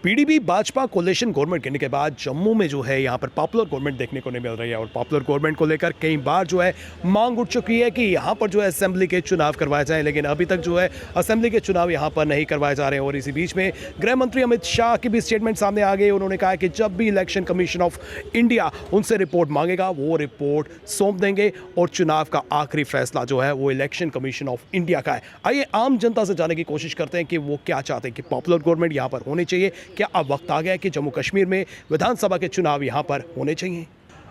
PDP Bhajpa coalition government गिरने के बाद जम्मू में जो है यहाँ पर पॉपुलर गवर्नमेंट देखने को नहीं मिल रही है और पॉपुलर गवर्नमेंट को लेकर कई बार जो है मांग उठ चुकी है कि यहाँ पर जो है असेंबली के चुनाव करवाए जाएं, लेकिन अभी तक जो है असेंबली के चुनाव यहाँ पर नहीं करवाए जा रहे हैं। और इसी बीच में गृह मंत्री अमित शाह की भी स्टेटमेंट सामने आ गई। उन्होंने कहा कि जब भी इलेक्शन कमीशन ऑफ इंडिया उनसे रिपोर्ट मांगेगा वो रिपोर्ट सौंप देंगे और चुनाव का आखिरी फैसला जो है वो इलेक्शन कमीशन ऑफ इंडिया का है। आइए आम जनता से जानने की कोशिश करते हैं कि वो क्या चाहते हैं कि पॉपुलर गवर्नमेंट यहाँ पर होनी चाहिए। क्या अब वक्त आ गया है कि जम्मू कश्मीर में विधानसभा के चुनाव यहाँ पर होने चाहिए?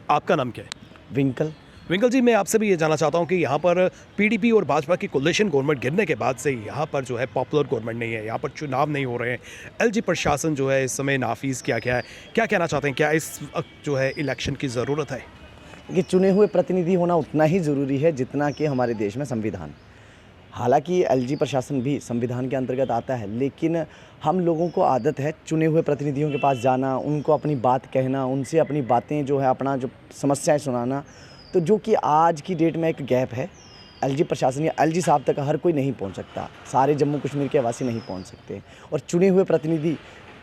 आपका नाम क्या है? विंकल जी, मैं आपसे भी ये जानना चाहता हूँ कि यहाँ पर पीडीपी और भाजपा की कोलिशन गवर्नमेंट गिरने के बाद से यहाँ पर जो है पॉपुलर गवर्नमेंट नहीं है, यहाँ पर चुनाव नहीं हो रहे हैं, एलजी प्रशासन जो है इस समय नाफीज किया गया है। क्या कहना चाहते हैं, क्या इस वक्त जो है इलेक्शन की ज़रूरत है? कि चुने हुए प्रतिनिधि होना उतना ही ज़रूरी है जितना कि हमारे देश में संविधान। हालांकि एलजी प्रशासन भी संविधान के अंतर्गत आता है, लेकिन हम लोगों को आदत है चुने हुए प्रतिनिधियों के पास जाना, उनको अपनी बात कहना, उनसे अपनी बातें जो है अपना जो समस्याएं सुनाना। तो जो कि आज की डेट में एक गैप है, एलजी प्रशासन या एलजी साहब तक हर कोई नहीं पहुंच सकता, सारे जम्मू कश्मीर के वासी नहीं पहुंच सकते। और चुने हुए प्रतिनिधि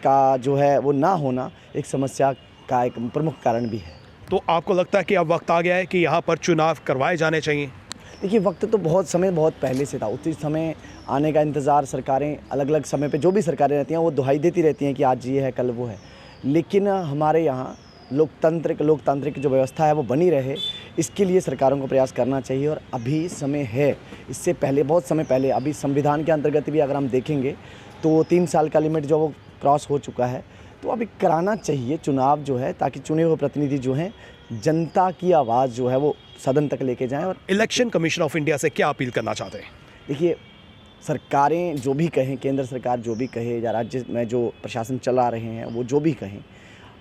का जो है वो ना होना एक समस्या का एक प्रमुख कारण भी है। तो आपको लगता है कि अब वक्त आ गया है कि यहाँ पर चुनाव करवाए जाने चाहिए? देखिए, वक्त तो बहुत पहले से था। उसी समय आने का इंतज़ार सरकारें अलग अलग समय पे जो भी सरकारें रहती हैं वो दुहाई देती रहती हैं कि आज ये है कल वो है, लेकिन हमारे यहाँ लोकतांत्रिक जो व्यवस्था है वो बनी रहे, इसके लिए सरकारों को प्रयास करना चाहिए। और अभी समय है, इससे पहले बहुत समय पहले अभी संविधान के अंतर्गत भी अगर हम देखेंगे तो 3 साल का लिमिट जो वो क्रॉस हो चुका है। तो अभी कराना चाहिए चुनाव जो है, ताकि चुने हुए प्रतिनिधि जो हैं जनता की आवाज़ जो है वो सदन तक लेके जाएं। और इलेक्शन कमीशन ऑफ इंडिया से क्या अपील करना चाहते हैं? देखिए, सरकारें जो भी कहें, केंद्र सरकार जो भी कहे या राज्य में जो प्रशासन चला रहे हैं वो जो भी कहें,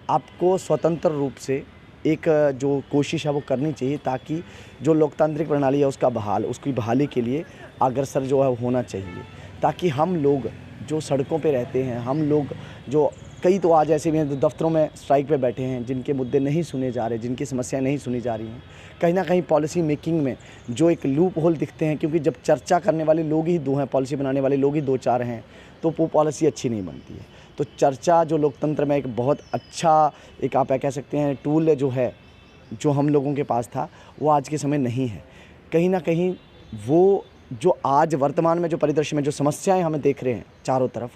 आपको स्वतंत्र रूप से एक जो कोशिश है वो करनी चाहिए, ताकि जो लोकतांत्रिक प्रणाली है उसकी बहाली के लिए अग्रसर जो है होना चाहिए। ताकि हम लोग जो सड़कों पे रहते हैं, हम लोग जो कई तो आज ऐसे भी हैं जो दफ्तरों में स्ट्राइक पे बैठे हैं, जिनके मुद्दे नहीं सुने जा रहे, जिनकी समस्याएं नहीं सुनी जा रही हैं, कहीं ना कहीं पॉलिसी मेकिंग में जो एक लूप होल दिखते हैं, क्योंकि जब चर्चा करने वाले लोग ही 2 हैं, पॉलिसी बनाने वाले लोग ही 2-4 हैं, तो वो पॉलिसी अच्छी नहीं बनती है। तो चर्चा जो लोकतंत्र में एक बहुत अच्छा एक आप कह सकते हैं टूल जो है, जो हम लोगों के पास था, वो आज के समय नहीं है। कहीं ना कहीं वो जो आज वर्तमान में जो परिदृश्य में जो समस्याएं हमें देख रहे हैं चारों तरफ,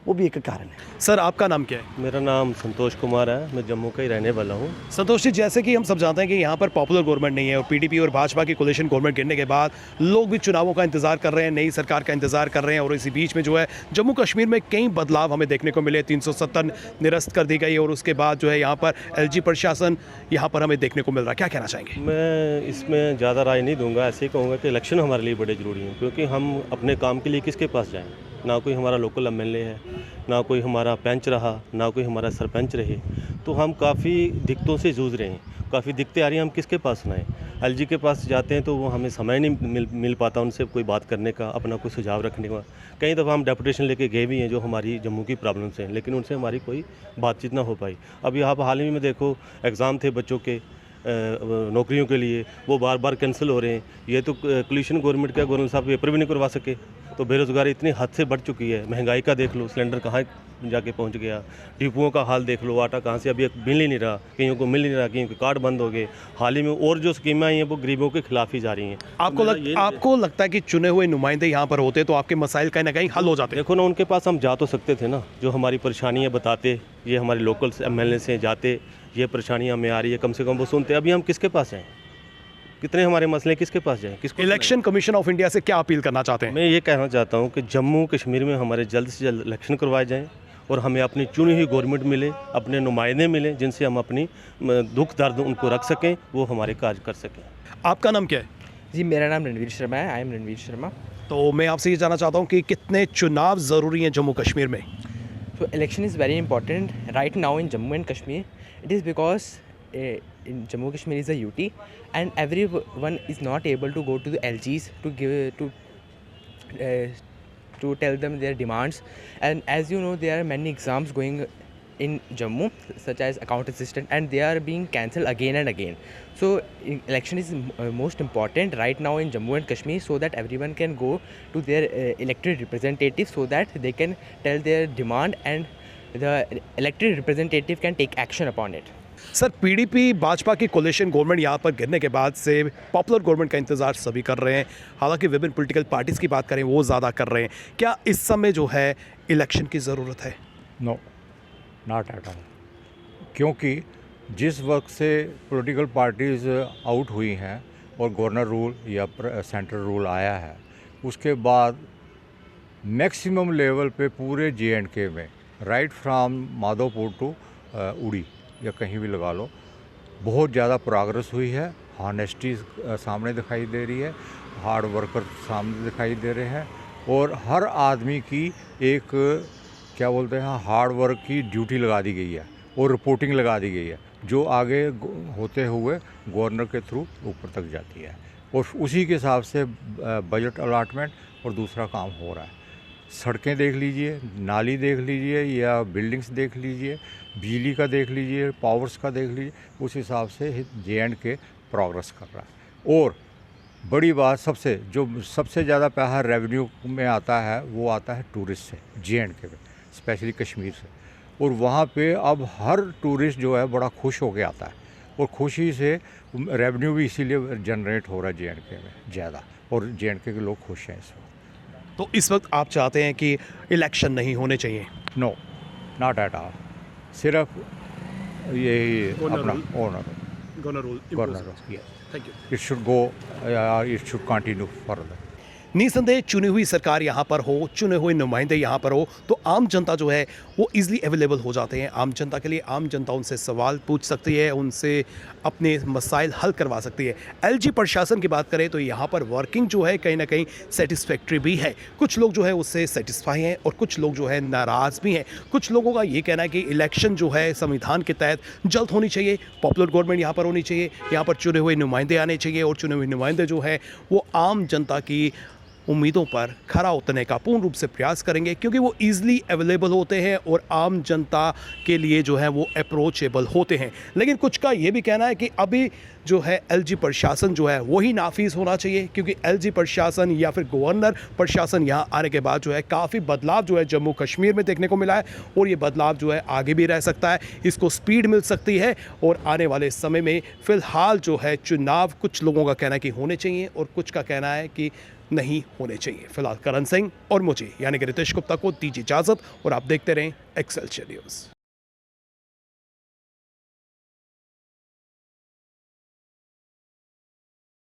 वो भी एक कारण है। सर, आपका नाम क्या है? मेरा नाम संतोष कुमार है, मैं जम्मू का ही रहने वाला हूँ। संतोष जी, जैसे कि हम सब जानते हैं कि यहाँ पर पॉपुलर गवर्नमेंट नहीं है और पीडीपी और भाजपा की कोलिशन गवर्नमेंट गिरने के बाद लोग भी चुनावों का इंतजार कर रहे हैं, नई सरकार का इंतजार कर रहे हैं। और इसी बीच में जो है जम्मू कश्मीर में कई बदलाव हमें देखने को मिले। 370 निरस्त कर दी गई और उसके बाद जो है यहाँ पर एलजी प्रशासन यहाँ पर हमें देखने को मिल रहा है। क्या कहना चाहेंगे? मैं इसमें ज़्यादा राय नहीं दूंगा, ऐसे ही कहूँगा कि इलेक्शन हमारे लिए बड़े ज़रूरी हैं, क्योंकि हम अपने काम के लिए किसके पास जाएँ? ना कोई हमारा लोकल एमएलए है, ना कोई हमारा पंच रहा, ना कोई हमारा सरपंच रहे। तो हम काफ़ी दिक्कतों से जूझ रहे हैं, काफ़ी दिक्कतें आ रही हैं। हम किसके पास सुनाएं? एलजी के पास जाते हैं तो वो हमें समय नहीं मिल पाता उनसे कोई बात करने का, अपना कोई सुझाव रखने का। कई दफ़ा हम डेपुटेशन लेके गए भी हैं जो हमारी जम्मू की प्रॉब्लम्स हैं, लेकिन उनसे हमारी कोई बातचीत ना हो पाई। अभी आप हाल ही में देखो, एग्ज़ाम थे बच्चों के नौकरियों के लिए, वो बार बार कैंसिल हो रहे हैं। ये तो कोलिशन गवर्नमेंट का गवर्नर साहब पेपर भी नहीं करवा सके। तो बेरोज़गारी इतनी हद से बढ़ चुकी है, महंगाई का देख लो, सिलेंडर कहाँ जाके पहुंच गया, डिपुओं का हाल देख लो, आटा कहाँ से अभी मिल ही नहीं रहा, कईयों को मिल नहीं रहा, कईयों के कार्ड बंद हो गए। हाल ही में और जो स्कीमें आई हैं वो गरीबों के खिलाफ ही जा रही हैं। आपको लगता है कि चुने हुए नुमाइंदे यहाँ पर होते तो आपके मसाइल कहीं ना कहीं हल हो जाते? देखो ना, उनके पास हम जा तो सकते थे ना, जो हमारी परेशानियाँ बताते, ये हमारे लोकल एमएलए से जाते, ये परेशानियाँ हमें आ रही है, कम से कम वो सुनते। अभी हम किसके पास जाएँ? कितने हमारे मसले किसके पास जाएं? किसको? इलेक्शन कमीशन ऑफ इंडिया से क्या अपील करना चाहते हैं? मैं ये कहना चाहता हूँ कि जम्मू कश्मीर में हमारे जल्द से जल्द इलेक्शन करवाए जाएं और हमें अपनी चुनी हुई गवर्नमेंट मिले, अपने नुमाइंदे मिले, जिनसे हम अपनी दुख दर्द उनको रख सकें, वो हमारे कार्य कर सकें। आपका नाम क्या है? जी, मेरा नाम रणवीर शर्मा है। I am Ranveer Sharma. तो मैं आपसे ये जानना चाहता हूँ कि कितने चुनाव ज़रूरी हैं जम्मू कश्मीर में? So election is very important right now in Jammu and Kashmir. It is because in Jammu Kashmir is a UT and everyone is not able to go to the LGs to tell them their demands. And as you know, there are many exams going in Jammu, such as account assistant, and they are being cancelled again and again. So election is most important right now in Jammu and Kashmir, so that everyone can go to their elected representatives, so that they can tell their demand and the elected representative can take action upon it. Sir PDP Bhajpa की coalition government यहाँ पर गिरने के बाद से popular government का इंतजार सभी कर रहे हैं, हालांकि विभिन्न पॉलिटिकल पार्टीज़ की बात करें वो ज़्यादा कर रहे हैं। क्या इस समय जो है इलेक्शन की ज़रूरत है? No, not at all. क्योंकि जिस वक्त से पॉलिटिकल पार्टीज़ आउट हुई हैं और गवर्नर रूल या सेंट्रल रूल आया है, उसके बाद मैक्सिमम लेवल पे पूरे J&K में, राइट फ्रॉम माधोपुर टू उड़ी या कहीं भी लगा लो, बहुत ज़्यादा प्रोग्रेस हुई है। हॉनेस्टी सामने दिखाई दे रही है, हार्ड वर्कर सामने दिखाई दे रहे हैं, और हर आदमी की एक क्या बोलते हैं हार्ड वर्क की ड्यूटी लगा दी गई है और रिपोर्टिंग लगा दी गई है, जो आगे होते हुए गवर्नर के थ्रू ऊपर तक जाती है, और उसी के हिसाब से बजट अलॉटमेंट और दूसरा काम हो रहा है। सड़कें देख लीजिए, नाली देख लीजिए या बिल्डिंग्स देख लीजिए, बिजली का देख लीजिए, पावर्स का देख लीजिए, उस हिसाब से J&K प्रोग्रेस कर रहा है। और बड़ी बात सबसे ज़्यादा पैसा रेवेन्यू में आता है, वो आता है टूरिस्ट से, J&K में, स्पेशली कश्मीर से। और वहाँ पे अब हर टूरिस्ट जो है बड़ा खुश होके आता है, और खुशी से रेवेन्यू भी इसीलिए जनरेट हो रहा है J&K में ज़्यादा, और J&K के लोग खुश हैं इस वक्त। तो इस वक्त आप चाहते हैं कि इलेक्शन नहीं होने चाहिए? No, not at all. सिर्फ यही अपना governor thank you. It should go, it should continue further. निसंदेह चुनी हुई सरकार यहाँ पर हो, चुने हुए नुमाइंदे यहाँ पर हो, तो आम जनता जो है वो इजीली अवेलेबल हो जाते हैं आम जनता के लिए। आम जनता उनसे सवाल पूछ सकती है, उनसे अपने मसाइल हल करवा सकती है। एलजी प्रशासन की बात करें तो यहाँ पर वर्किंग जो है कहीं ना कहीं सेटिस्फैक्ट्री भी है। कुछ लोग जो है उससे सेटिस्फाई हैं और कुछ लोग जो है नाराज़ भी हैं। कुछ लोगों का ये कहना है कि इलेक्शन जो है संविधान के तहत जल्द होनी चाहिए, पॉपुलर गवर्नमेंट यहाँ पर होनी चाहिए, यहाँ पर चुने हुए नुमाइंदे आने चाहिए, और चुने हुए नुमाइंदे जो है वो आम जनता की उम्मीदों पर खरा उतरने का पूर्ण रूप से प्रयास करेंगे, क्योंकि वो ईज़िली अवेलेबल होते हैं और आम जनता के लिए जो है वो अप्रोचेबल होते हैं। लेकिन कुछ का ये भी कहना है कि अभी जो है एलजी प्रशासन जो है वही नाफिज होना चाहिए, क्योंकि एलजी प्रशासन या फिर गवर्नर प्रशासन यहाँ आने के बाद जो है काफ़ी बदलाव जो है जम्मू कश्मीर में देखने को मिला है, और ये बदलाव जो है आगे भी रह सकता है, इसको स्पीड मिल सकती है। और आने वाले समय में फ़िलहाल जो है चुनाव कुछ लोगों का कहना है कि होने चाहिए और कुछ का कहना है कि नहीं होने चाहिए। फिलहाल करण सिंह और मुझे यानी कि रितेश गुप्ता को दीजिए इजाज़त, और आप देखते रहें एक्सेलशियर न्यूज़।